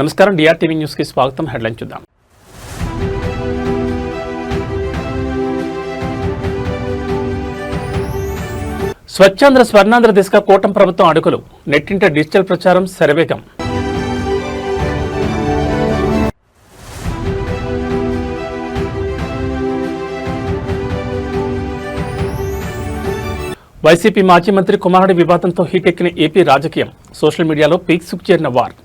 నమస్కారం, డిఆర్టీవీ న్యూస్కి స్వాగతం. హెడ్లైన్ చూద్దాం. స్వచ్ఛాంధ్ర స్వర్ణాంధ్ర దిశగా కూటమి ప్రభుత్వం అడుగులు. నెట్టింట డిజిటల్ ప్రచారం శరవేగం. వైసీపీ మాజీ మంత్రి కుమారుడి వివాదంతో హీటెక్కిన ఏపీ రాజకీయం. సోషల్ మీడియాలో పీక్స్కు చేరిన war.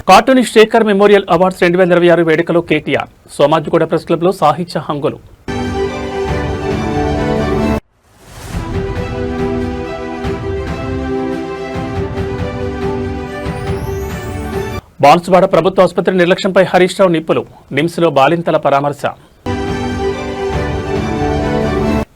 Cartoonist Shekhar memorial awards 2026 వేడుకలో కేటీఆర్. సోమాజిగూడ ప్రెస్ క్లబ్లో సాహిత్య హంగులు. బాన్సువాడ ప్రభుత్వ ఆసుపత్రి నిర్లక్ష్యంపై హరీష్ రావు నిప్పులు. నిమ్స్లో బాలింతల పరామర్శ.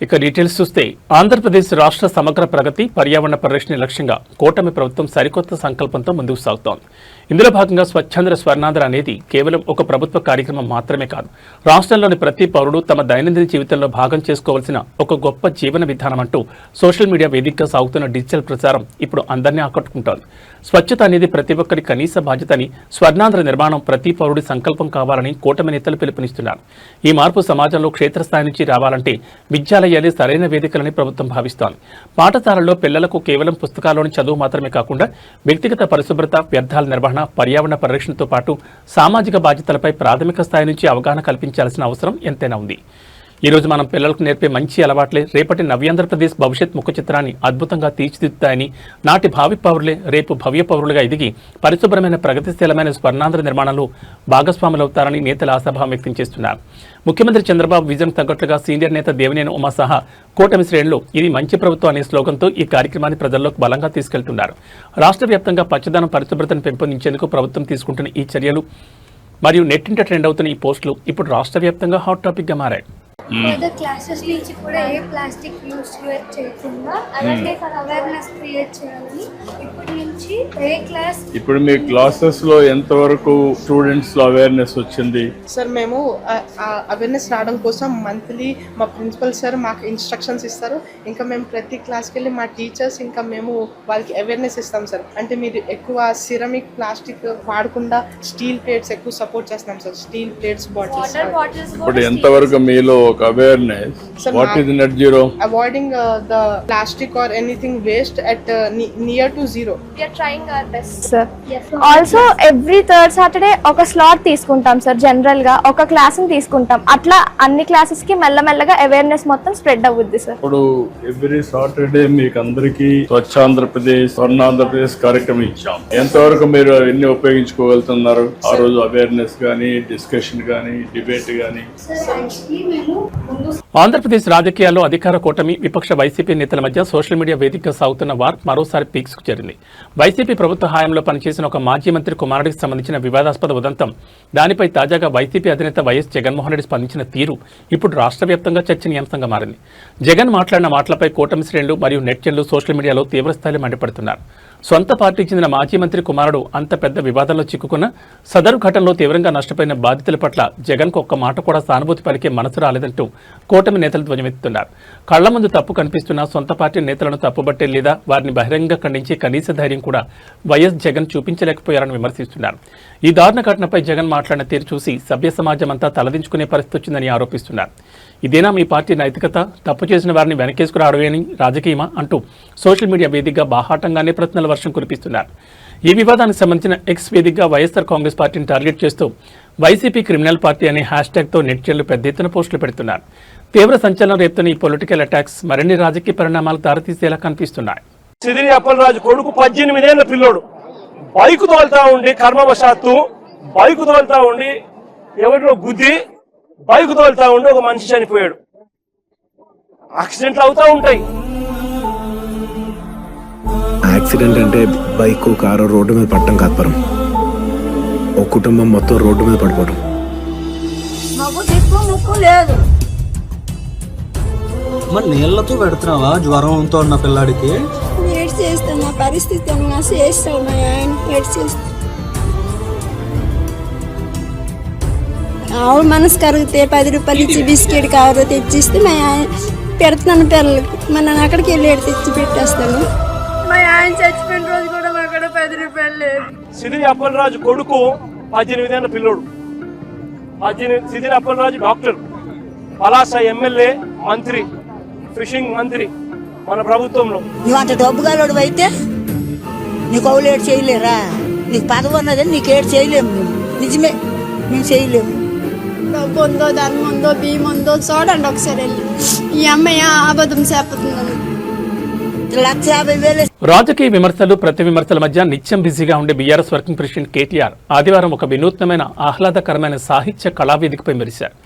ఇక డీటెయిల్స్ చూస్తే, ఆంధ్రప్రదేశ్ రాష్ట్ర సమగ్ర ప్రగతి, పర్యావరణ పరిరక్షణ లక్ష్యంగా కూటమి ప్రభుత్వం సరికొత్త సంకల్పంతో ముందుకు సాగుతోంది. ఇందులో భాగంగా స్వచ్ఛాంధ్ర స్వర్ణాంధ్ర అనేది కేవలం ఒక ప్రభుత్వ కార్యక్రమం మాత్రమే కాదు, రాష్ట్రంలోని ప్రతి పౌరుడు తమ దైనందిన జీవితంలో భాగం చేసుకోవాల్సిన ఒక గొప్ప జీవన విధానం అంటూ సోషల్ మీడియా వేదికగా సాగుతున్న డిజిటల్ ప్రచారం ఇప్పుడు అందరినీ ఆకట్టుకుంటోంది. స్వచ్ఛత అనేది ప్రతి ఒక్కరి కనీస బాధ్యతని, స్వర్ణాంధ్ర నిర్మాణం ప్రతి పౌరుడి సంకల్పం కావాలని కూటమి నేతలు పిలుపునిస్తున్నారు. ఈ మార్పు సమాజంలో క్షేత్రస్థాయి నుంచి రావాలంటే విద్యాలయాలే సరైన వేదికలని ప్రభుత్వం భావిస్తోంది. పాఠశాలల్లో పిల్లలకు కేవలం పుస్తకాల్లోని చదువు మాత్రమే కాకుండా వ్యక్తిగత పరిశుభ్రత, వ్యర్థాల నిర్వహణ, పర్యావరణ పరిరక్షణతో పాటు సామాజిక బాధ్యతలపై ప్రాథమిక స్థాయి నుంచి అవగాహన కల్పించాల్సిన అవసరం ఎంతైనా ఉంది. ఈ రోజు మనం పిల్లలకు నేర్పే మంచి అలవాట్లే రేపటి నవ్యాంధ్రప్రదేశ్ భవిష్యత్ ముఖ చిత్రాన్ని అద్భుతంగా తీర్చిదిద్దుతాయని, నాటి భావి పౌరులే రేపు భవ్య పౌరులుగా ఎదిగి పరిశుభ్రమైన ప్రగతిశీలమైన స్వర్ణాంధ్ర నిర్మాణంలో భాగస్వాములవుతారని నేతలు ఆశాభావం వ్యక్తం చేస్తున్నారు. ముఖ్యమంత్రి చంద్రబాబు విజన్ తగ్గట్లుగా సీనియర్ నేత దేవినేని ఉమా సహా కూటమి శ్రేణులు ఇది మంచి ప్రభుత్వం అనే స్లోగన్తో ఈ కార్యక్రమాన్ని ప్రజల్లోకి బలంగా తీసుకెళ్తున్నారు. రాష్ట్ర వ్యాప్తంగా పచ్చదనం, పరిశుభ్రతను పెంపొందించేందుకు ప్రభుత్వం తీసుకుంటున్న ఈ చర్యలు మరియు నెట్టింట ట్రెండ్ అవుతున్న ఈ పోస్టులు ఇప్పుడు రాష్ట్ర వ్యాప్తంగా హాట్ టాపిక్గా మారాయి. క్లాసెస్ నుంచి కూడా ఏ ప్లాస్టిక్ యూస్ చేయకుండా అలాగే అవేర్నెస్ క్రియేట్ చేయాలని ఇప్పటి నుంచి ఏ క్లాస్. ఇప్పుడు మీ క్లాసెస్ లో ఎంత వరకు స్టూడెంట్స్ లో అవేర్నెస్ వచ్చింది? సార్ మేము అవేర్నెస్ రావడం కోసం మంత్లీ మా ప్రిన్సిపల్ సార్ మాకు ఇన్స్ట్రక్షన్స్ ఇస్తారు. ఇంకా మేము ప్రతి క్లాస్కి వెళ్ళి మా టీచర్స్ ఇంకా మేము వాళ్ళకి అవేర్నెస్ ఇస్తాం సార్. అంటే మీరు ఎక్కువ సిరమిక్ ప్లాస్టిక్ వాడకుండా స్టీల్ ప్లేట్స్ ఎక్కువ సపోర్ట్ చేస్తాం సార్. Steel plates, bottles. ఇప్పుడు ఎంత వరకు మీలో awareness? Sir, what is net zero? Avoiding the plastic or anything waste at near to zero. We are trying our best, sir. Yes. Also every third Saturday ఒక slot తీసుకుంటాం sir. General గా ఒక class ని తీసుకుంటాం. అట్లా అన్ని classes కి మెల్లమెల్లగా అవేర్నెస్ మొత్తం స్ప్రెడ్ అవుద్ది సార్. ఇప్పుడు ఎవ్రీ సాటర్డే మీకు అందరికి స్వచ్ఛ ఆంధ్రప్రదేశ్, స్వర్ణాంధ్రప్రదేశ్ కార్యక్రమం ఇచ్చాం. ఎంతవరకు మీరు ఎన్ని ఉపయోగించుకోగలుగుతున్నారు? ఆ రోజు అవేర్నెస్ గానీ, డిస్కషన్ గానీ, డిబేట్ గానీ. ఆంధ్రప్రదేశ్ రాజకీయాల్లో అధికార కూటమి, విపక్ష వైసీపీ నేతల మధ్య సోషల్ మీడియా వేదికగా సాగుతున్న వార్ మరోసారి పీక్స్కు చేరింది. వైసీపీ ప్రభుత్వ హయాంలో పనిచేసిన ఒక మాజీ మంత్రి కుమారుడికి సంబంధించిన వివాదాస్పద ఉదంతం, దానిపై తాజాగా వైసీపీ అధినేత వైఎస్ జగన్మోహన్ రెడ్డి స్పందించిన తీరు ఇప్పుడు రాష్ట్ర వ్యాప్తంగా చర్చనీయాంశంగా మారింది. జగన్ మాట్లాడిన మాటలపై కూటమి శ్రేణులు మరియు నెట్జన్లు సోషల్ మీడియాలో తీవ్రస్థాయిలో మండిపడుతున్నారు. సొంత పార్టీకి చెందిన మాజీ మంత్రి కుమారుడు అంత పెద్ద వివాదంలో చిక్కుకున్న సదరు ఘటనలో తీవ్రంగా నష్టపోయిన బాధితుల పట్ల జగన్కు ఒక్క మాట కూడా సానుభూతి పలికే మనసు రాలేదంటూ కూటమి నేతలు ధ్వజమెత్తుతున్నారు. కళ్ల ముందు తప్పు కనిపిస్తున్న సొంత పార్టీ నేతలను తప్పుబట్టే లేదా వారిని బహిరంగంగా ఖండించే కనీస ధైర్యం కూడా వైఎస్ జగన్ చూపించలేకపోయారని విమర్శిస్తున్నారు. ఈ దారుణ ఘటనపై జగన్ మాట్లాడిన తీరు చూసి సభ్య సమాజం అంతా తలదించుకునే పరిస్థితి వచ్చిందని ఆరోపిస్తున్నారు. ఇదేనా మీ పార్టీ నైతికత? తప్పు చేసిన వారిని వెనకేసుకురావడమేని రాజకీయమా అంటూ సోషల్ మీడియా వేదికగా బాహాటంగానే ప్రశ్నల వర్షం కురిపిస్తున్నారు. ఈ వివాదానికి సంబంధించిన ఎక్స్ వేదికగా వైఎస్ఆర్ కాంగ్రెస్ పార్టీని టార్గెట్ చేస్తూ వైసీపీ క్రిమినల్ పార్టీ అనే హ్యాష్ట్యాగ్తో నెట్జన్లు పెద్ద ఎత్తున పోస్టులు పెడుతున్నారు. తీవ్ర సంచలనం రేపుతున్న ఈ పొలిటికల్ అటాక్స్ మరిన్ని రాజకీయ పరిణామాలకు దారితీసేలా కనిపిస్తున్నాయి. సిదిరి అప్పలరాజు కొడుకు 18 ఏళ్ల పిల్లోడు బైకు తోలుతా ఉండి కర్మవశాత్తు బైకు తోలుతా ఉండి ఎవరిలో గుద్ది బైకు తోలుతా ఉండి ఒక మనిషి చనిపోయాడు. యాక్సిడెంట్లు అవుతా ఉంటాయి. యాక్సిడెంట్ అంటే బైక్, కారు రోడ్డు మీద పడటం కాదు పరం, ఒక కుటుంబం మొత్తం రోడ్డు మీద పడిపోవడం. మాకు దిక్కు ముక్కు లేదు. మరి నీళ్లతో పెడుతున్నావా జ్వరంతో ఉన్న పిల్లాడికి? ఏడ్ చేస్తాను, నా పరిస్థితి చేస్తాను, ఆయన ఏడ్ చేస్తాను. ఆవిడ మనసు కరిగితే 10 రూపాయలు ఇచ్చి బిస్కెట్ కవర్ తెచ్చిస్తే పెడుతున్నాను పిల్లలకి. మరి నేను అక్కడికి వెళ్ళి తెచ్చి పెట్టేస్తాను. మా ఆయన చచ్చిపోయిన రోజు కూడా మా అక్కడ 10 రూపాయలు లేదు. సిదిరి అప్పలరాజు కొడుకు 18 ఏళ్ళ పిల్లోడు. సిదిరి అప్పలరాజు డాక్టర్, పలాస ఎమ్మెల్యే, మంత్రి, ఫిషింగ్ మంత్రి మన ప్రభుత్వంలో. నువ్వు అంత డబ్బు గలడు అయితే నీకు అవులేడు చేయలేరా? నీకు పదవి ఉన్నదని నీకు ఏడు చేయలేము. నిజమే, మేము చేయలేము. డబ్బు ఉందో, ధనం ఉందో, బియ్యం ఉందో చూడండి ఒకసారి వెళ్ళి. ఈ అమ్మాయి అబద్ధం చెప్పుతుందని 1,50,000. రాజకీయ విమర్శలు, ప్రతి విమర్శల మధ్య నిత్యం బిజీగా ఉండే బీఆర్ఎస్ వర్కింగ్ ప్రెసిడెంట్ కేటీఆర్ ఆదివారం ఒక వినూత్నమైన, ఆహ్లాదకరమైన సాహిత్య కళావేదికపై మెరిశారు.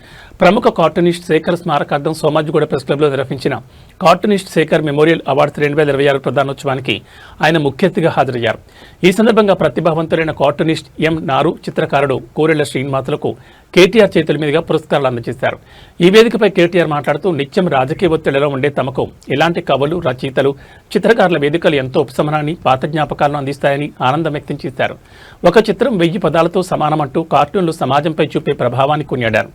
ప్రముఖ కార్టూనిస్ట్ శేఖర్ స్మారకార్థం సోమాజిగూడ ప్రెస్ క్లబ్లో నిర్వహించిన కార్టూనిస్ట్ శేఖర్ మెమోరియల్ అవార్డ్స్ 2026 ప్రదానోత్సవానికి ఆయన ముఖ్య అతిథిగా హాజరయ్యారు. ఈ సందర్భంగా ప్రతిభావంతులైన కార్టూనిస్ట్ ఎం నారు, చిత్రకారుడు కోరెళ్ల శ్రీనివాసులకు కేటీఆర్ చేతుల మీదుగా పురస్కారాలు అందజేశారు. ఈ వేదికపై కేటీఆర్ మాట్లాడుతూ నిత్యం రాజకీయ ఒత్తిడిలో ఉండే తమకు ఇలాంటి కవులు, రచయితలు, చిత్రకారుల వేదికలు ఎంతో ఉపశమనాన్ని, పాత జ్ఞాపకాలను అందిస్తాయని ఆనందం వ్యక్తం చేశారు. ఒక చిత్రం 1000 పదాలతో సమానమంటూ కార్టూన్లు సమాజంపై చూపే ప్రభావాన్ని కొనియాడారు.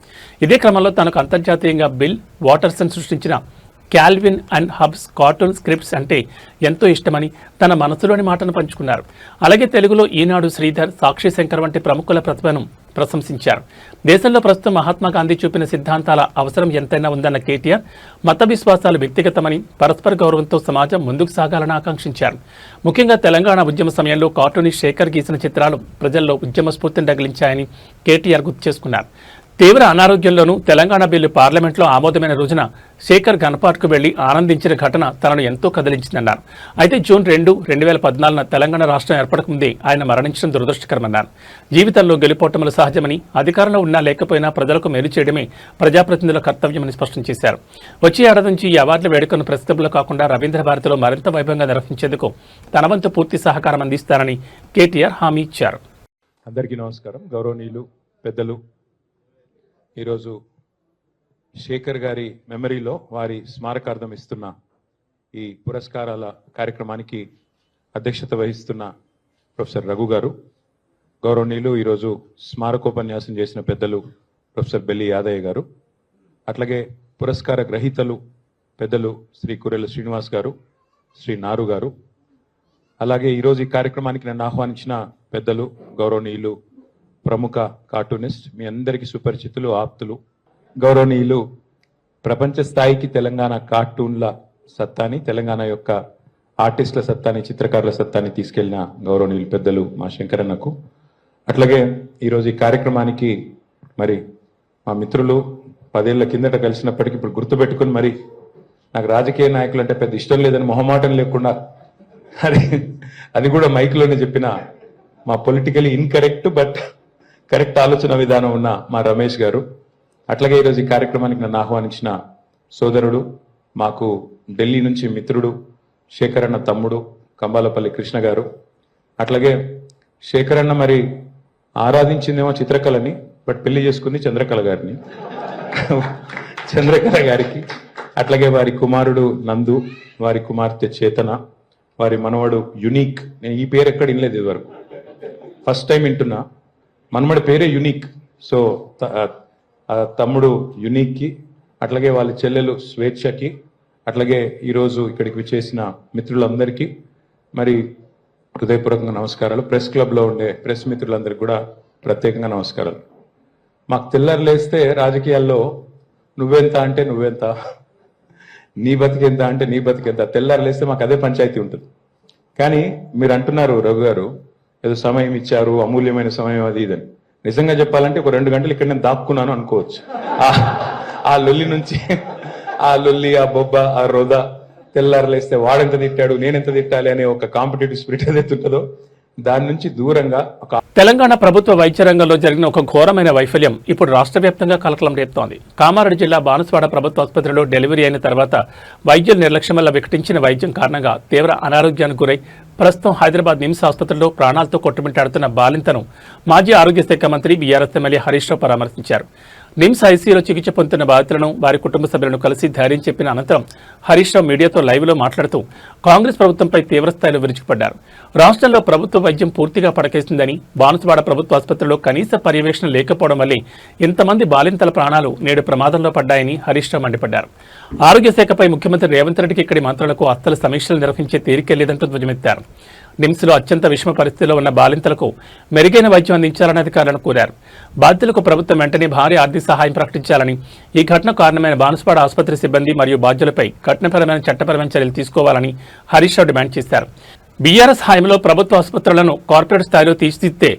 ఇదే క్రమంలో తనకు అంతర్జాతీయంగా బిల్ వాటర్సన్ సృష్టించిన Calvin and Hobbes cartoon scripts అంటే ఎంతో ఇష్టమని తన మనసులోని మాటను పంచుకున్నారు. అలాగే తెలుగులో ఈనాడు, శ్రీధర్, సాక్షి శంకర్ వంటి ప్రముఖుల ప్రతిభను ప్రశంసించారు. దేశంలో ప్రస్తుతం మహాత్మా గాంధీ చూపిన సిద్ధాంతాల అవసరం ఎంతైనా ఉందన్న కేటీఆర్ మత విశ్వాసాలు వ్యక్తిగతమని, పరస్పర గౌరవంతో సమాజం ముందుకు సాగాలని ఆకాంక్షించారు. ముఖ్యంగా తెలంగాణ ఉద్యమ సమయంలో కార్టూనిస్ట్ శేఖర్ గీసిన చిత్రాలు ప్రజల్లో ఉద్యమ స్ఫూర్తిని రగిలించాయని కేటీఆర్ గుర్తు చేసుకున్నారు. తీవ్ర అనారోగ్యంలోనూ తెలంగాణ బిల్లు పార్లమెంట్లో ఆమోదమైన రోజున శేఖర్ గన్పాట్కు వెళ్లి ఆనందించిన ఘటన తనను ఎంతో కదిలించిందన్నారు. అయితే జూన్ 2, 2014 తెలంగాణ రాష్ట్రం ఏర్పడకముందే ఆయన మరణించడం దురదృష్టకరమన్నారు. జీవితంలో గెలుపోటములు సహజమని, అధికారంలో ఉన్నా లేకపోయినా ప్రజలకు మేలు చేయడమే ప్రజాప్రతినిధుల కర్తవ్యమని స్పష్టం చేశారు. వచ్చే ఏడాది నుంచి ఈ అవార్డుల వేడుకను ప్రెస్ క్లబ్లో కాకుండా రవీంద్ర భారతిలో మరింత వైభవంగా నిర్వహించేందుకు తన వంతు పూర్తి సహకారం అందిస్తారని కేటీఆర్ హామీ ఇచ్చారు. అందరికీ నమస్కారం. గౌరవనీయులు, పెద్దలు, ఈరోజు శేఖర్ గారి మెమరీలో వారి స్మారకార్థం ఇస్తున్న ఈ పురస్కారాల కార్యక్రమానికి అధ్యక్షత వహిస్తున్న ప్రొఫెసర్ రఘు గారు, గౌరవనీయులు ఈరోజు స్మారకోపన్యాసం చేసిన పెద్దలు ప్రొఫెసర్ బెల్లి యాదయ్య గారు, అట్లాగే పురస్కార గ్రహీతలు పెద్దలు శ్రీ కోరెళ్ల శ్రీనివాస్ గారు, శ్రీ నారు గారు, అలాగే ఈరోజు ఈ కార్యక్రమానికి నన్ను ఆహ్వానించిన పెద్దలు గౌరవనీయులు ప్రముఖ కార్టూనిస్ట్, మీ అందరికీ సుపరిచితులు, ఆప్తులు, గౌరవనీయులు, ప్రపంచ స్థాయికి తెలంగాణ కార్టూన్ల సత్తాని, తెలంగాణ యొక్క ఆర్టిస్టుల సత్తాని, చిత్రకారుల సత్తాని తీసుకెళ్లిన గౌరవనీయులు పెద్దలు మా శంకరన్నకు, అట్లాగే ఈరోజు ఈ కార్యక్రమానికి మరి మా మిత్రులు 10 ఏళ్ల కిందట కలిసినప్పటికీ ఇప్పుడు గుర్తుపెట్టుకుని మరి నాకు రాజకీయ నాయకులు అంటే పెద్ద ఇష్టం లేదని మొహమాటం లేకుండా అది కూడా మైక్లోనే చెప్పిన మా పొలిటికలీ ఇన్కరెక్ట్ బట్ కరెక్ట్ ఆలోచన విధానం ఉన్న మా రమేష్ గారు, అట్లాగే ఈరోజు ఈ కార్యక్రమానికి నన్ను ఆహ్వానించిన సోదరుడు, మాకు ఢిల్లీ నుంచి మిత్రుడు, శేఖరన్న తమ్ముడు కంబాలపల్లి కృష్ణ గారు, అట్లాగే శేఖరన్న మరి ఆరాధించిందేమో చిత్రకళని, బట్ పెళ్లి చేసుకుంది చంద్రకళ గారిని, చంద్రకళ గారికి, అట్లాగే వారి కుమారుడు నందు, వారి కుమార్తె చేతన, వారి మనవడు యునీక్. నేను ఈ పేరు ఎక్కడ వినలేదు ఇదివరకు, ఫస్ట్ టైం వింటున్నా. మనమడి పేరే యునీక్. సో తమ్ముడు యునీక్కి, అట్లాగే వాళ్ళ చెల్లెలు స్వేచ్ఛకి, అట్లాగే ఈరోజు ఇక్కడికి విచ్చేసిన మిత్రులందరికీ మరి హృదయపూర్వకంగా నమస్కారాలు. ప్రెస్ క్లబ్లో ఉండే ప్రెస్ మిత్రులందరికీ కూడా ప్రత్యేకంగా నమస్కారాలు. మాకు తెల్లారు లేస్తే రాజకీయాల్లో నువ్వెంత అంటే నువ్వెంత, నీ బతికెంత అంటే నీ బతికెంత, తెల్లారు లేస్తే మాకు అదే పంచాయతీ ఉంటుంది. కానీ మీరు అంటున్నారు రఘు గారు ఏదో సమయం ఇచ్చారు, అమూల్యమైన సమయం అది ఇదని. నిజంగా చెప్పాలంటే ఒక 2 గంటలు ఇక్కడ నేను దాక్కున్నాను అనుకోవచ్చు. ఆ లొల్లి నుంచి, ఆ లొల్లి, ఆ బొబ్బ, ఆ రొద, తెల్లారలేస్తే వాడెంత తిట్టాడు నేనెంత తిట్టాలి అనే ఒక కాంపిటేటివ్ స్పిరిట్ ఏదైతే ఉంటుందో దాని నుంచి దూరంగా తెలంగాణ ప్రభుత్వ వైద్య రంగంలో జరిగిన ఒక ఘోరమైన వైఫల్యం ఇప్పుడు రాష్ట్ర వ్యాప్తంగా కలకలం రేపుతోంది. కామారెడ్డి జిల్లా బానుస్వాడ ప్రభుత్వ ఆసుపత్రిలో డెలివరీ అయిన తర్వాత వైద్యుల నిర్లక్ష్యం వల్ల వికటించిన వైద్యం కారణంగా తీవ్ర అనారోగ్యానికి గురై ప్రస్తుతం హైదరాబాద్ నిమ్స్ ఆసుపత్రిలో ప్రాణాలతో కొట్టుమిట్టాడుతున్న బాలింతను మాజీ ఆరోగ్య శాఖ మంత్రి బీఆర్ఎస్ ఎమ్మెల్యే హరీష్ రావు పరామర్శించారు. నిమ్స్ ఐసీయూలో చికిత్స పొందుతున్న బాధితులను వారి కుటుంబ సభ్యులను కలిసి ధైర్యం చెప్పిన అనంతరం హరీష్ రావు మీడియాతో లైవ్లో మాట్లాడుతూ కాంగ్రెస్ ప్రభుత్వంపై తీవ్రస్థాయిలో విరుచుకుపడ్డారు. రాష్ట్రంలో ప్రభుత్వ వైద్యం పూర్తిగా పడకేసిందని, బాన్సువాడ ప్రభుత్వ ఆసుపత్రిలో కనీస పర్యవేక్షణ లేకపోవడం వల్లే ఇంతమంది బాలింతల ప్రాణాలు నేడు ప్రమాదంలో పడ్డాయని హరీష్ రావు మండిపడ్డారు. ఆరోగ్య శాఖపై ముఖ్యమంత్రి రేవంత్ రెడ్డికి ఇక్కడి మంత్రులకు అస్సలు సమీక్షలు నిర్వహించే తీరికే లేదంటూ ధ్వజమెత్తారు. నిమ్స్లో అత్యంత విషమ పరిస్థితిలో ఉన్న బాలింతలకు మెరుగైన వైద్యం అందించాలని అధికారులను కోరారు. బాధితులకు ప్రభుత్వం వెంటనే భారీ ఆర్థిక సహాయం ప్రకటించాలని, ఈ ఘటనకు కారణమైన బాన్సువాడ ఆసుపత్రి సిబ్బంది మరియు బాధ్యులపై కఠినపరమైన చట్టపరమైన చర్యలు తీసుకోవాలని హరీష్ రావు డిమాండ్ చేశారు. బీఆర్ఎస్ హయాంలో ప్రభుత్వ ఆసుపత్రులను కార్పొరేట్ స్థాయిలో తీర్చిదిద్దే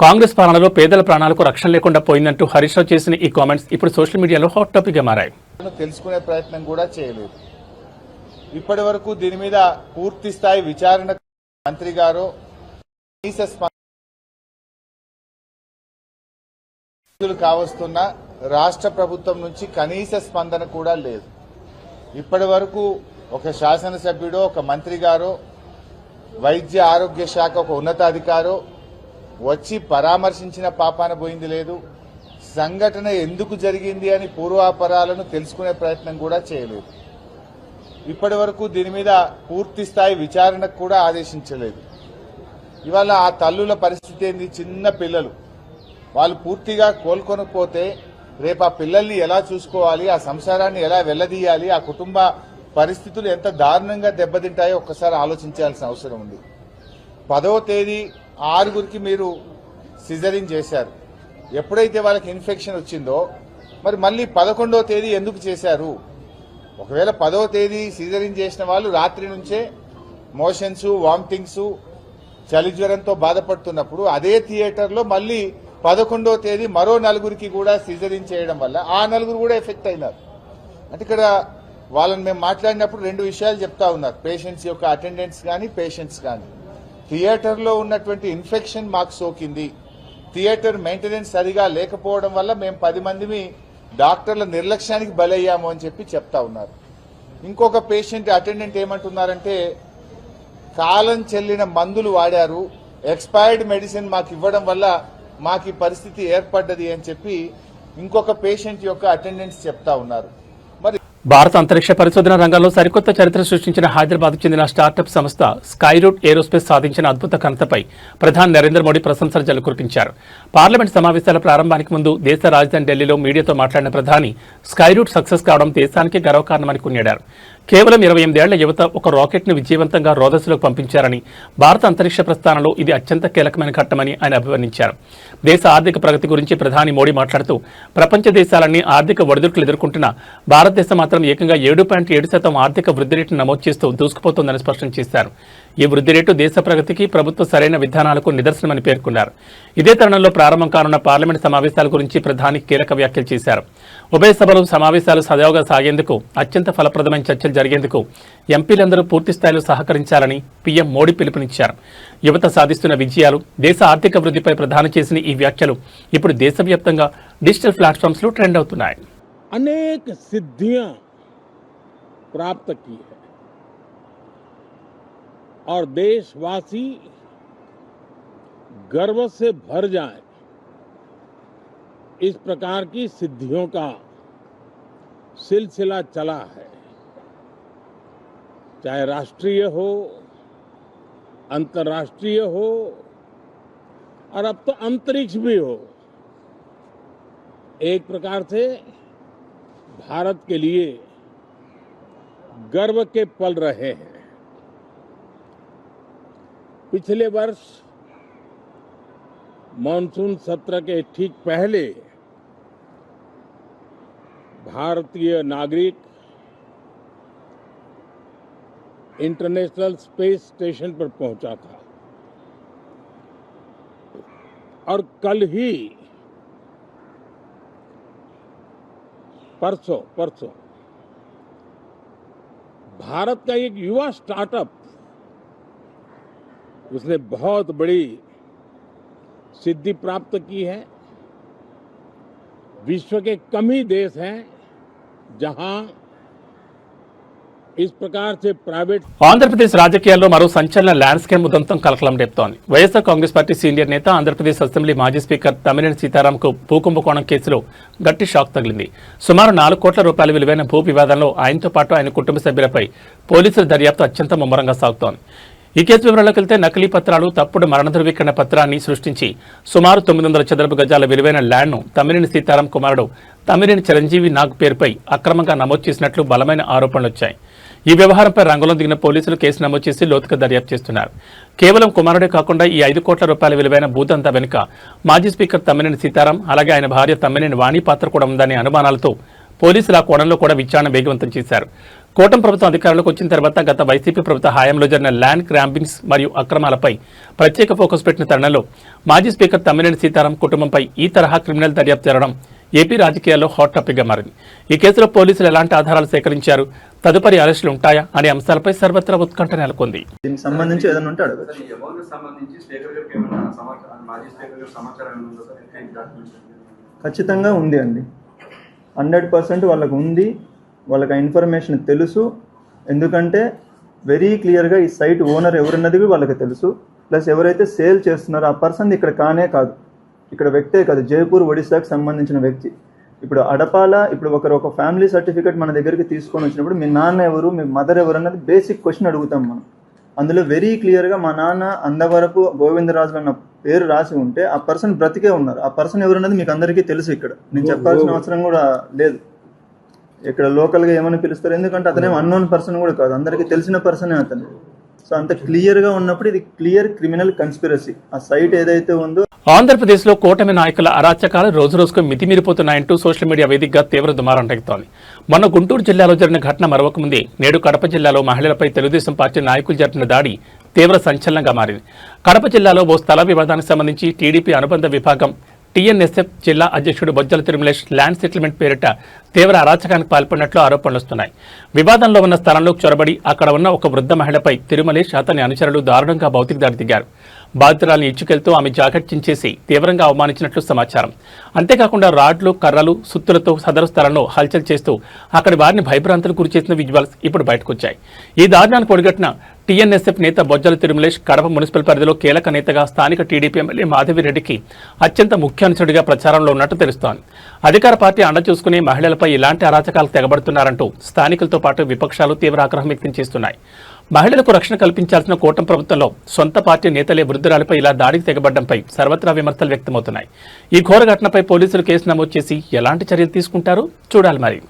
కాంగ్రెస్ పాలనలో పేదల ప్రాణాలకు రక్షణ లేకుండా పోయిందంటూ హరీష్ రావు చేసిన ఈ కామెంట్స్ ఇప్పుడు సోషల్ మీడియాలో హాట్ టాపిక్ గా మారాయి. తెలుసుకునే ప్రయత్నం కూడా చేయలేదు. ఇప్పటి వరకు దీని మీద పూర్తి స్థాయి విచారణ మంత్రి గారు కావస్తున్న రాష్ట్ర ప్రభుత్వం నుంచి కనీస స్పందన కూడా లేదు. ఇప్పటి వరకు ఒక శాసనసభ్యుడు, ఒక మంత్రి గారు, వైద్య ఆరోగ్య శాఖ ఒక ఉన్నతాధికారు వచ్చి పరామర్శించిన పాపాన పోయింది లేదు. సంఘటన ఎందుకు జరిగింది అని పూర్వాపరాలను తెలుసుకునే ప్రయత్నం కూడా చేయలేదు. ఇప్పటి వరకు దీని మీద పూర్తి స్థాయి విచారణకు కూడా ఆదేశించలేదు. ఇవాళ ఆ తల్లుల పరిస్థితి ఏంది? చిన్న పిల్లలు, వాళ్ళు పూర్తిగా కోలుకొనకపోతే రేపు ఆ పిల్లల్ని ఎలా చూసుకోవాలి, ఆ సంసారాన్ని ఎలా వెళ్లదీయాలి, ఆ కుటుంబ పరిస్థితులు ఎంత దారుణంగా దెబ్బతింటాయో ఒక్కసారి ఆలోచించాల్సిన అవసరం ఉంది. 10వ తేదీ 6గురికి మీరు సిజరింగ్ చేశారు. ఎప్పుడైతే వాళ్ళకి ఇన్ఫెక్షన్ వచ్చిందో మరి మళ్ళీ 11వ తేదీ ఎందుకు చేశారు? ఒకవేళ 10వ తేదీ సిజరింగ్ చేసిన వాళ్ళు రాత్రి నుంచే మోషన్స్, వామిటింగ్స్, చలి జ్వరంతో బాధపడుతున్నప్పుడు అదే థియేటర్లో మళ్ళీ 11వ తేదీ మరో 4గురికి కూడా సిజరింగ్ చేయడం వల్ల ఆ 4గురు కూడా ఎఫెక్ట్ అయినారు. అంటే ఇక్కడ వాళ్ళని మేము మాట్లాడినప్పుడు 2 విషయాలు చెప్తా ఉన్నారు. పేషెంట్స్ యొక్క అటెండెంట్స్ కానీ, పేషెంట్స్ కానీ, థియేటర్లో ఉన్నటువంటి ఇన్ఫెక్షన్ మాకు సోకింది, థియేటర్ మెయింటెనెన్స్ సరిగా లేకపోవడం వల్ల మేము 10 మందిని డాక్టర్ల నిర్లక్ష్యానికి బలయ్యాము అని చెప్పి చెప్తా ఉన్నారు. ఇంకొక పేషెంట్ అటెండెంట్ ఏమంటున్నారంటే కాలం చెల్లిన మందులు వాడారు, ఎక్స్పైర్డ్ మెడిసిన్ మాకు ఇవ్వడం వల్ల మాకు ఈ పరిస్థితి ఏర్పడ్డది అని చెప్పి ఇంకొక పేషెంట్ యొక్క అటెండెంట్స్ చెప్తా ఉన్నారు. భారత అంతరిక్ష పరిశోధన రంగంలో సరికొత్త చరిత్ర సృష్టించిన హైదరాబాద్కు చెందిన స్టార్టప్ సంస్థ స్కైరూట్ ఏరోస్పేస్ సాధించిన అద్భుత ఘనతపై ప్రధాని నరేంద్ర మోడీ ప్రశంసల జల్లు కురిపించారు. పార్లమెంట్ సమావేశాల ప్రారంభానికి ముందు దేశ రాజధాని ఢిల్లీలో మీడియాతో మాట్లాడిన ప్రధాని స్కైరూట్ సక్సెస్ కావడం దేశానికి గర్వకారణమని కొనియాడారు. కేవలం 28 ఏళ్ల యువత ఒక రాకెట్ను విజయవంతంగా రోదస్సులోకి పంపించారని, భారత అంతరిక్ష ప్రస్థానంలో ఇది అత్యంత కీలకమైన ఘట్టమని ఆయన అభివర్ణించారు. దేశ ఆర్థిక ప్రగతి గురించి ప్రధాని మోడీ మాట్లాడుతూ ప్రపంచ దేశాలన్నీ ఆర్థిక ఒడిదుడుకులు ఎదుర్కొంటున్న భారతదేశం మాత్రం ఏకంగా 7.7% ఆర్థిక వృద్ధి రేటును నమోదు చేస్తూ దూసుకుపోతోందని స్పష్టం చేశారు. ఈ వృద్ధి రేటు దేశ ప్రగతికి, ప్రభుత్వ సరైన విధానాలకు నిదర్శనమని పేర్కొన్నారు. ఇదే తరుణంలో ప్రారంభం కానున్న పార్లమెంట్ సమావేశాల గురించి ప్రధాని కీలక వ్యాఖ్యలు చేశారు. ఉభయ సభలు సమావేశాలు సజావుగా సాగేందుకు, అత్యంత ఫలప్రదమైన చర్చలు జరిగేందుకు ఎంపీలందరూ పూర్తి స్థాయిలో సహకరించాలని పీఎం మోడీ పిలుపునిచ్చారు. యువత సాధిస్తున్న విజయాలు, దేశ ఆర్థిక వృద్ధిపై ప్రధాని చేసిన ఈ వ్యాఖ్యలు ఇప్పుడు దేశవ్యాప్తంగా డిజిటల్ ప్లాట్ఫామ్స్ లో ట్రెండ్ అవుతున్నాయి. అనేక సిద్ధిयां प्राप्त की है और देशवासी गर्व से भर जाए, इस प्रकार की सिद्धियों का सिलसिला चला है. चाहे राष्ट्रीय हो, अंतर्राष्ट्रीय हो और अब तो अंतरिक्ष भी हो, एक प्रकार से भारत के लिए गर्व के पल रहे हैं. पिछले वर्ष मॉनसून सत्र के ठीक पहले भारतीय नागरिक इंटरनेशनल स्पेस स्टेशन पर पहुंचा था और कल ही परसों भारत का एक युवा स्टार्टअप, उसने बहुत बड़ी सिद्धि प्राप्त की है. विश्व के कम ही देश हैं जहां इस प्रकार से प्राइवेट ఆంధ్రప్రదేశ్ రాజకీయాల్లో మరో సంచలన ల్యాండ్స్కేప్ ఉదంతం కలకలం రేపుతోంది. వైఎస్ఆర్ కాంగ్రెస్ పార్టీ సీనియర్ నేత ఆంధ్రప్రదేశ్ అసెంబ్లీ మాజీ స్పీకర్ తమ్మినేని సీతారాంకు భూకుంభకోణం కేసులో గట్టి షాక్ తగిలింది. సుమారు 4 కోట్ల రూపాయల విలువైన భూ వివాదంలో ఆయనతో పాటు ఆయన కుటుంబ సభ్యులపై పోలీసుల దర్యాప్తు అత్యంత ముమ్మరంగా సాగుతోంది. ఈ కేసు వివరాల్లోకి వెళ్తే నకిలీ పత్రాలు, తప్పుడు మరణ ధృవీకరణ పత్రాన్ని సృష్టించి సుమారు 900 చదరపు గజాల విలువైన ల్యాండ్ను తమ్మినేని సీతారాం కుమారుడు తమ్మినేని చిరంజీవి నాగ్ పేరుపై అక్రమంగా నమోదు చేసినట్లు బలమైన ఆరోపణలు వచ్చాయి. ఈ వ్యవహారంపై రంగంలో దిగిన పోలీసులు కేసు నమోదు చేసి లోతుగా దర్యాప్తు చేస్తున్నారు. కేవలం కుమారుడే కాకుండా ఈ 5 కోట్ల రూపాయల విలువైన భూదంతా వెనుక మాజీ స్పీకర్ తమ్మినేని సీతారాం, అలాగే ఆయన భార్య తమ్మినేని వాణి పాత్ర కూడా ఉందనే అనుమానాలతో పోలీసులు ఆ కోణంలో కూడా విచారణ వేగవంతం చేశారు. కూటమి ప్రభుత్వం అధికారంలోకి వచ్చిన తర్వాత గత వైసీపీ ప్రభుత్వ హయాంలో జరిగిన ల్యాండ్ గ్రాంబింగ్స్ మరియు అక్రమాలపై ప్రత్యేక ఫోకస్ పెట్టిన తరుణంలో మాజీ స్పీకర్ తమ్మినేని సీతారాం కుటుంబంపై ఈ తరహా క్రిమినల్ దర్యాప్తు జరగడం ఏపీ రాజకీయాల్లో హాట్ టాపిక్గా మారింది. ఈ కేసులో పోలీసులు ఎలాంటి ఆధారాలు సేకరించారు, తదుపరి అరెస్టులు ఉంటాయా అనే అంశాలపై సర్వత్రా ఉత్కంఠ నెలకొంది. దీనికి సంబంధించి ఏదైనా ఉంటే అడగచ్చు. ఖచ్చితంగా ఉంది అండి, 100% వాళ్ళకు ఉంది. వాళ్ళకి ఆ ఇన్ఫర్మేషన్ తెలుసు. ఎందుకంటే వెరీ క్లియర్గా ఈ సైట్ ఓనర్ ఎవరున్నది వాళ్ళకి తెలుసు. ప్లస్ ఎవరైతే సేల్ చేస్తున్నారో ఆ పర్సన్ ఇక్కడ కానే కాదు, ఇక్కడ వ్యక్తే కాదు, జైపూర్ ఒడిశాకి సంబంధించిన వ్యక్తి. ఇప్పుడు అడపాల, ఇప్పుడు ఒక ఫ్యామిలీ సర్టిఫికేట్ మన దగ్గరికి తీసుకొని వచ్చినప్పుడు మీ నాన్న ఎవరు, మీ మదర్ ఎవరు అన్నది బేసిక్ క్వశ్చన్ అడుగుతాం మనం. అందులో వెరీ క్లియర్గా మా నాన్న అంతవరకు గోవిందరాజు అన్న పేరు రాసి ఉంటే ఆ పర్సన్ బ్రతికే ఉన్నారు. ఆ పర్సన్ ఎవరున్నది మీకు అందరికీ తెలుసు. ఇక్కడ నేను చెప్పాల్సిన అవసరం కూడా లేదు. ఇక్కడ లోకల్గా ఏమని పిలుస్తారు, ఎందుకంటే అతనేం అన్నోన్ పర్సన్ కూడా కాదు, అందరికీ తెలిసిన పర్సనే అతను. సో అంత క్లియర్గా ఉన్నప్పుడు ఇది క్లియర్ క్రిమినల్ కన్స్పిరసీ. ఆ సైట్ ఏదైతే ఉందో ఆంధ్రప్రదేశ్లో కూటమి నాయకుల అరాచకాలు రోజురోజుకు మితిమీరిపోతున్నాయంటూ సోషల్ మీడియా వేదికగా తీవ్ర దుమారం రేగుతోంది. మొన్న గుంటూరు జిల్లాలో జరిగిన ఘటన మరొక ముందే నేడు కడప జిల్లాలో మహిళలపై తెలుగుదేశం పార్టీ నాయకులు జరిపిన దాడి తీవ్ర సంచలనంగా మారింది. కడప జిల్లాలో ఓ స్థల వివాదానికి సంబంధించి టీడీపీ అనుబంధ విభాగం టీఎన్ఎస్ఎఫ్ జిల్లా అధ్యక్షుడు బొజ్జల తిరుమలేష్ ల్యాండ్ సెటిల్మెంట్ పేరిట తీవ్ర అరాచకానికి పాల్పడినట్లు ఆరోపణలు వస్తున్నాయి. వివాదంలో ఉన్న స్థలంలోకి చొరబడి అక్కడ ఉన్న ఒక వృద్ధ మహిళపై తిరుమలేష్, అతని అనుచరులు దారుణంగా భౌతిక దాడి దిగారు. బాధితురాలను ఇచ్చుకెళ్తూ ఆమె జాకెట్ చించేసి తీవ్రంగా అవమానించినట్లు సమాచారం. అంతేకాకుండా రాడ్లు, కర్రలు, సుత్తులతో సదరు స్థలంలో హల్చల్ చేస్తూ అక్కడి వారిని భయభ్రాంతులకు గురిచేసిన విజువల్స్ ఇప్పుడు బయటకొచ్చాయి. ఈ దారుణానికి ఒడిగట్టిన టీఎన్ఎస్ఎఫ్ నేత బొజ్జల తిరుమలేష్ కడప మున్సిపల్ పరిధిలో కీలక నేతగా స్థానిక టీడీపీ ఎమ్మెల్యే మాధవిరెడ్డికి అత్యంత ముఖ్య అనుచరుడిగా ప్రచారంలో ఉన్నట్టు తెలుస్తోంది. అధికార పార్టీ అండ చూసుకుని మహిళలపై ఇలాంటి అరాచకాలు తెగబడుతున్నారంటూ స్థానికులతో పాటు విపక్షాలు తీవ్ర ఆగ్రహం వ్యక్తం చేస్తున్నాయి. మహిళలకు రక్షణ కల్పించాల్సిన కూటమి ప్రభుత్వంలో సొంత పార్టీ నేతలే వృద్ధురాలపై ఇలా దాడికి తెగబడ్డంపై సర్వత్రా విమర్శలు వ్యక్తమవుతున్నాయి. ఈ ఘోర ఘటనపై పోలీసులు కేసు నమోదు చేసి ఎలాంటి చర్యలు తీసుకుంటారో చూడాలి. మరి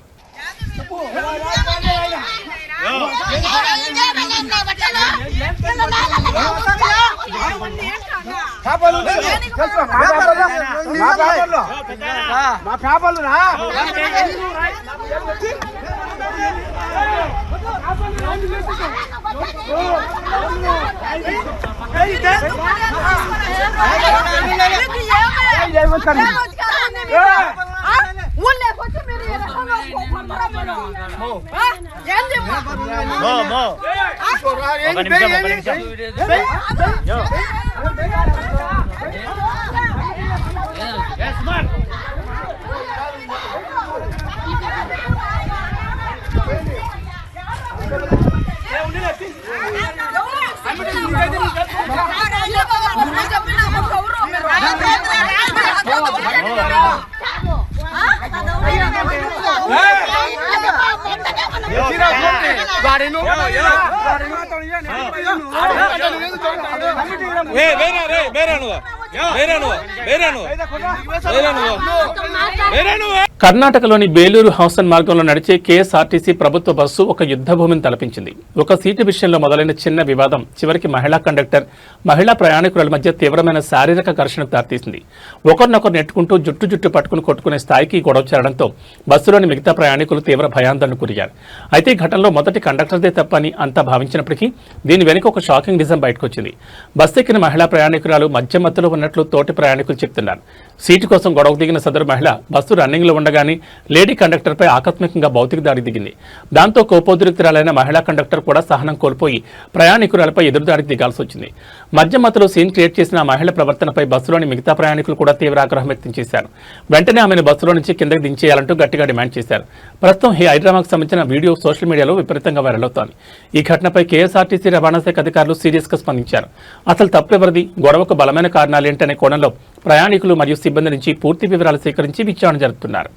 కర్ణాటకలోని బేలూరు హౌసన్ మార్గంలో నడిచే కేఎస్ఆర్టీసీ ప్రభుత్వ బస్సు ఒక యుద్ధ భూమిని తలపించింది. ఒక సీటు విషయంలో మొదలైన చిన్న వివాదం చివరికి మహిళా కండక్టర్, మహిళా ప్రయాణికుల మధ్య తీవ్రమైన శారీరక ఘర్షణకు దారితీసింది. ఒకరినొకరు నెట్టుకుంటూ జుట్టు పట్టుకుని కొట్టుకునే స్థాయికి గొడవ చేరడంతో బస్సులోని మిగతా ప్రయాణికులు తీవ్ర భయాందోళనకు గురయ్యారు. అయితే ఈ ఘటనలో మొదటి కండక్టర్దే తప్పని అంతా భావించినప్పటికీ దీని వెనుక ఒక షాకింగ్ నిజం బయటకొచ్చింది. బస్సు ఎక్కిన మహిళా ప్రయాణికురాలు మధ్య మత్తులో ఉన్నట్లు తోటి ప్రయాణికులు చెప్తున్నారు. సీటు కోసం గొడవకు దిగిన సదరు మహిళ బస్సు రన్నింగ్లో ఉండగానే లేడీ కండక్టర్పై ఆకస్మికంగా భౌతిక దాడి దిగింది. దాంతో కోపోద్రిక్తురాలైన మహిళా కండక్టర్ కూడా సహనం కోల్పోయి ప్రయాణికురాలపై ఎదురుదాడికి దిగాల్సి వచ్చింది. మధ్య మధ్యలో సీన్ క్రియేట్ చేసిన ఆ మహిళ ప్రవర్తనపై బస్సులోని మిగతా ప్రయాణికులు కూడా తీవ్ర ఆగ్రహం వ్యక్తం చేశారు. వెంటనే ఆమెను బస్సులో నుంచి కిందకి దించేయాలంటూ గట్టిగా డిమాండ్ చేశారు. ప్రస్తుతం ఈ హైడ్రామాకు సంబంధించిన వీడియో సోషల్ మీడియాలో విపరీతంగా వైరల్ అవుతోంది. ఈ ఘటనపై కేఎస్ఆర్టీసీ రవాణా శాఖ అధికారులు సీరియస్ గా స్పందించారు. అసలు తప్పెవరిది, గొడవకు బలమైన కారణాలేంటనే కోణంలో ప్రయాణికులు మరియు సిబ్బంది నుంచి పూర్తి వివరాలు సేకరించి విచారణ జరుపుతున్నారు.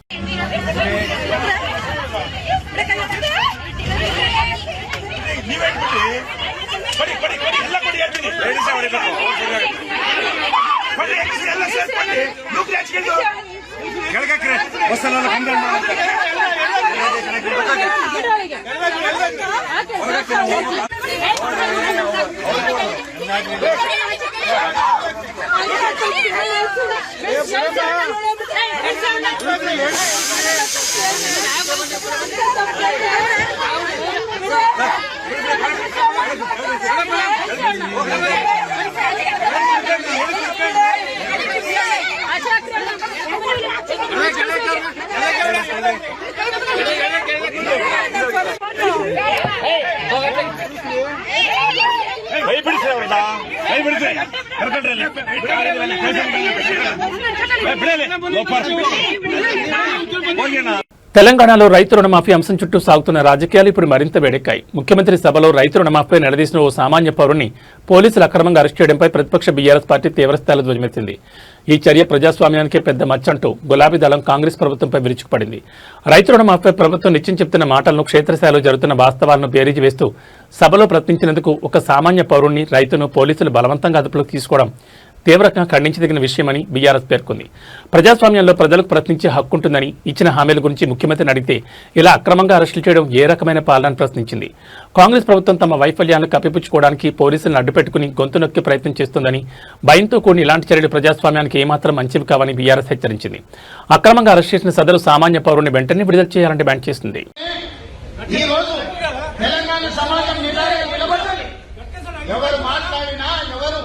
తెలంగాణలో రైతు రుణమాఫీ అంశం చుట్టూ సాగుతున్న రాజకీయాలు ఇప్పుడు మరింత వేడెక్కాయి. ముఖ్యమంత్రి సభలో రైతు రుణమాఫీపై నిలదీసిన ఓ సామాన్య పౌరుని పోలీసులు అక్రమంగా అరెస్ట్ చేయడంపై ప్రతిపక్ష బీఆర్ఎస్ పార్టీ తీవ్రస్థాయిలో ధ్వజమెత్తింది. ఈ చర్య ప్రజాస్వామ్యానికే పెద్ద మచ్చంటూ గులాబీ దళం కాంగ్రెస్ ప్రభుత్వంపై విరుచుకుపడింది. రైతు రుణమాఫీపై ప్రభుత్వం నిత్యం చెప్తున్న మాటలను క్షేత్రస్థాయిలో జరుగుతున్న వాస్తవాలను బేరీజు వేస్తూ సభలో ప్రశ్నించినందుకు ఒక సామాన్య పౌరుణ్ణి రైతును పోలీసులు బలవంతంగా అదుపులోకి తీసుకోవడం తీవ్రంగా ఖండించదగిన విషయమని బీఆర్ఎస్ పేర్కొంది. ప్రజాస్వామ్యంలో ప్రజలకు ప్రశ్నించే హక్కుంటుందని, ఇచ్చిన హామీల గురించి ముఖ్యమంత్రిని అడిగితే ఇలా అక్రమంగా అరెస్టులు చేయడం ఏ రకమైన పాలనని ప్రశ్నించింది. కాంగ్రెస్ ప్రభుత్వం తమ వైఫల్యాలను కప్పిపుచ్చుకోవడానికి పోలీసులను అడ్డుపెట్టుకుని గొంతు నొక్కి ప్రయత్నం చేస్తుందని, భయంతో కూడిన ఇలాంటి చర్యలు ప్రజాస్వామ్యానికి ఏమాత్రం మంచివి కావని బీఆర్ఎస్ హెచ్చరించింది. అక్రమంగా అరెస్ట్ చేసిన సదరు సామాన్య పౌరుని వెంటనే విడుదల చేయాలని డిమాండ్ చేసింది. ఎవరు మాట్లాడినా, ఎవరు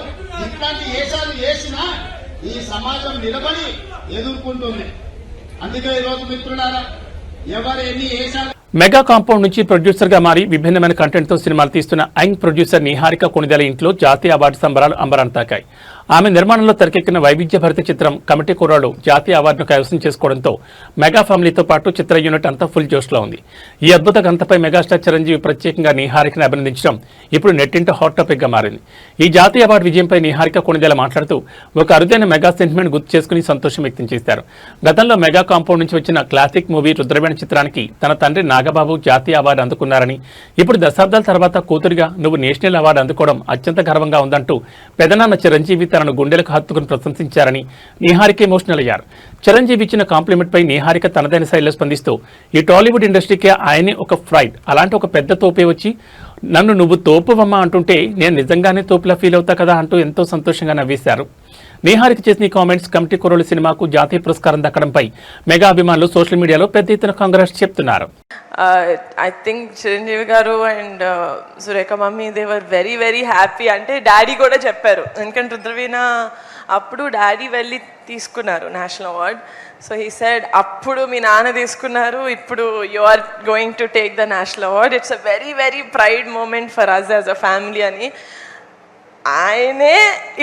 ఇట్లాంటి ఏషాలు చేసినా ఈ సమాజం నిలబడి ఎదుర్కొంటుంది. అందుకే ఈరోజు మిత్రులారా, ఎవరు ఎన్ని ఏషాలు మెగా కాంపౌండ్ నుంచి ప్రొడ్యూసర్ గా మారి విభిన్నమైన కంటెంట్ తో సినిమాలు తీస్తున్న యంగ్ ప్రొడ్యూసర్ నిహారిక కొణిదెల ఇంట్లో జాతీయ అవార్డు సంబరాలు అంబరాంతాకాయి. ఆమె నిర్మాణంలో తెరకెక్కిన వైవిధ్యభరిత చిత్రం కమిటీ కుర్రాడు జాతీయ అవార్డును కైవసం చేసుకోవడంతో మెగా ఫ్యామిలీతో పాటు చిత్ర యూనిట్ అంతా ఫుల్ జోష్లో ఉంది. ఈ అద్భుత గంతపై మెగాస్టార్ చిరంజీవి ప్రత్యేకంగా నిహారికను అభినందించడం ఇప్పుడు నెట్టింట హాట్ టాపిక్ గా మారింది. ఈ జాతీయ అవార్డు విజయంపై నిహారిక కొణిదెల మాట్లాడుతూ ఒక అరుదైన మెగా సెంటిమెంట్ గుర్తు చేసుకుని సంతోషం వ్యక్తం చేశారు. గతంలో మెగా కాంపౌండ్ నుంచి వచ్చిన క్లాసిక్ మూవీ రుద్రవేణ చిత్రానికి తన తండ్రి నాగబాబు జాతీయ అవార్డు అందుకున్నారని, ఇప్పుడు దశాబ్దాల తర్వాత కూతురిగా నువ్వు నేషనల్ అవార్డు అందుకోవడం అత్యంత గర్వంగా ఉందంటూ పెదనాన్న చిరంజీవి తనను గుండెలకు హత్తుకుని ప్రశంసించారని నిహారిక ఎమోషనల్ అయ్యారు. చిరంజీవి ఇచ్చిన కాంప్లిమెంట్ పై నిహారిక తనదైన శైలిలో స్పందిస్తూ ఈ టాలీవుడ్ ఇండస్ట్రీకే ఆయనే ఒక ఫ్రైడ్, అలాంటి ఒక పెద్ద తోపే వచ్చి నన్ను నువ్వు తోపువమ్మా అంటుంటే నేను నిజంగానే తోపులా ఫీల్ అవుతా కదా అంటూ ఎంతో సంతోషంగా నవ్వేశారు. నిహారిక చేసిన ఈ కామెంట్స్ కమిటీ కుర్రోళ్ళు సినిమాకు జాతీయ పురస్కారం దక్కడంపై మెగా అభిమానులు సోషల్ మీడియాలో పెద్ద ఎత్తున కాంగ్రెస్ చెప్తున్నారు. I think Chiranjeevi garu and Surekha mummy they were very very happy. అంటే డాడీ కూడా చెప్పారు, ఎందుకంటే రుద్రవీణ అప్పుడు డాడీ వెళ్ళి తీసుకున్నారు national award. So he said అప్పుడు మీ నాన్న తీసుకున్నారు, ఇప్పుడు you are going to take the national award. It's a very very pride moment for us as a family అని. ఆయనే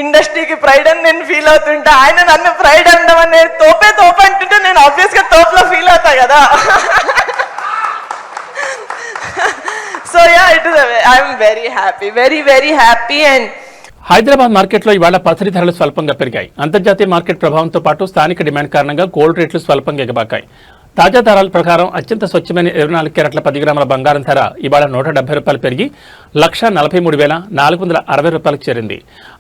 ఇండస్ట్రీకి ప్రైడ్ అని నేను ఫీల్ అవుతుంటా, ఆయన నన్ను ప్రైడ్ అనడం అనేది తోపే అంటుంటే నేను ఆబ్వియస్గా తోపులో ఫీల్ అవుతా కదా. So yeah, I'm very happy, very very happy. And Hyderabad మార్కెట్లో ఇవాళ పసరి ధరలు స్వల్పంగా పెరిగాయి. అంతర్జాతీయ మార్కెట్ ప్రభావంతో పాటు స్థానిక డిమాండ్ కారణంగా గోల్డ్ రేట్లు స్వల్పంగా ఎగబాకాయి. తాజా ధరల ప్రకారం అత్యంత స్వచ్ఛమైన 24 క్యారెట్ల 10 గ్రాముల బంగారం ధర ఇవాళ ₹170 పెరిగి ₹1,43,460 చేరింది.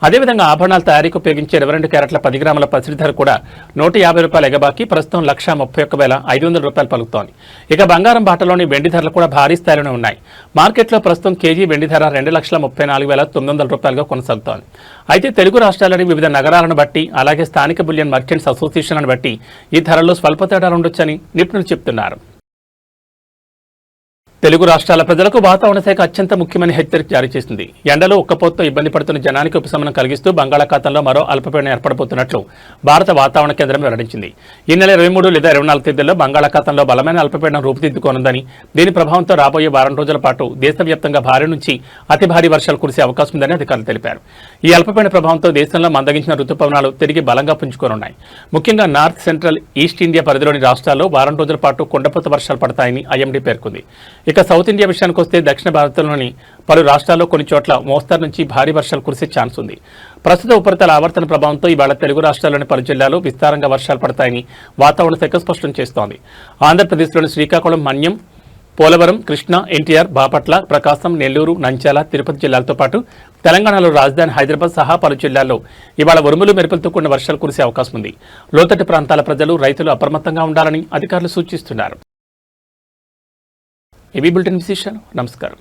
అదేవిధంగా ఆభరణాల తయారీకి ఉపయోగించే 22 క్యారెట్ల 10 గ్రాముల పసిడి ధర కూడా ₹150 ఎగబాకి ప్రస్తుతం ₹131,500 పలుకుతోంది. ఇక బంగారం బాటలోని వెండి ధరలు కూడా భారీ స్థాయిలోనే ఉన్నాయి. మార్కెట్లో ప్రస్తుతం కేజీ వెండి ధర ₹2,34,900గా కొనసాగుతోంది. అయితే తెలుగు రాష్ట్రాలని వివిధ నగరాలను బట్టి, అలాగే స్థానిక బులియన్ మర్చెంట్స్ అసోసియేషన్లను బట్టి ఈ ధరల్లో స్వల్ప తేడాలు ఉండొచ్చని నిపుణులు చెప్తున్నారు. తెలుగు రాష్ట్రాల ప్రజలకు వాతావరణ శాఖ అత్యంత ముఖ్యమైన హెచ్చరిక జారీ చేసింది. ఎండలో ఉక్కపోతతో ఇబ్బంది పడుతున్న జనానికి ఉపశమనం కలిగిస్తూ బంగాళాఖాతంలో మరో అల్పపీడనం ఏర్పడబోతున్నట్లు భారత వాతావరణ కేంద్రం వెల్లడించింది. ఈ నెల 23 లేదా 24 తేదీల్లో బంగాళాఖాతంలో బలమైన అల్పపీడనం రూపుదిద్దుకోనుందని, దీని ప్రభావంతో రాబోయే వారం రోజుల పాటు దేశవ్యాప్తంగా భారీ నుంచి అతి భారీ వర్షాలు కురిసే అవకాశం ఉందని అధికారులు తెలిపారు. ఈ అల్పపీడన ప్రభావంతో దేశంలో మందగించిన రుతుపవనాలు తిరిగి బలంగా పుంజుకోనున్నాయి. ముఖ్యంగా నార్త్ సెంట్రల్ ఈస్ట్ ఇండియా పరిధిలోని రాష్ట్రాల్లో వారం రోజుల పాటు కుండపోత వర్షాలు పడతాయని ఐఎండీ పేర్కొంది. ఇక సౌత్ ఇండియా విషయానికి వస్తే దక్షిణ భారతంలోని పలు రాష్ట్రాల్లో కొన్ని చోట్ల మోస్తరు నుంచి భారీ వర్షాలు కురిసే ఛాన్స్ ఉంది. ప్రస్తుత ఉపరితల ఆవర్తన ప్రభావంతో ఇవాళ తెలుగు రాష్ట్రాల్లోని పలు జిల్లాల్లో విస్తారంగా వర్షాలు పడతాయని వాతావరణ శాఖ స్పష్టం చేస్తోంది. ఆంధ్రప్రదేశ్లోని శ్రీకాకుళం, మన్యం, పోలవరం, కృష్ణా, ఎన్టీఆర్, బాపట్ల, ప్రకాశం, నెల్లూరు, నంద్యాల, తిరుపతి జిల్లాలతో పాటు తెలంగాణలో రాజధాని హైదరాబాద్ సహా పలు జిల్లాల్లో ఇవాళ ఉరుములు మెరుపులతో కూడిన వర్షాలు కురిసే అవకాశం ఉంది. లోతట్టు ప్రాంతాల ప్రజలు, రైతులు అప్రమత్తంగా ఉండాలని అధికారులు సూచిస్తున్నారు. ఏబీ బులెటిన్ విశేషాలు. నమస్కారం.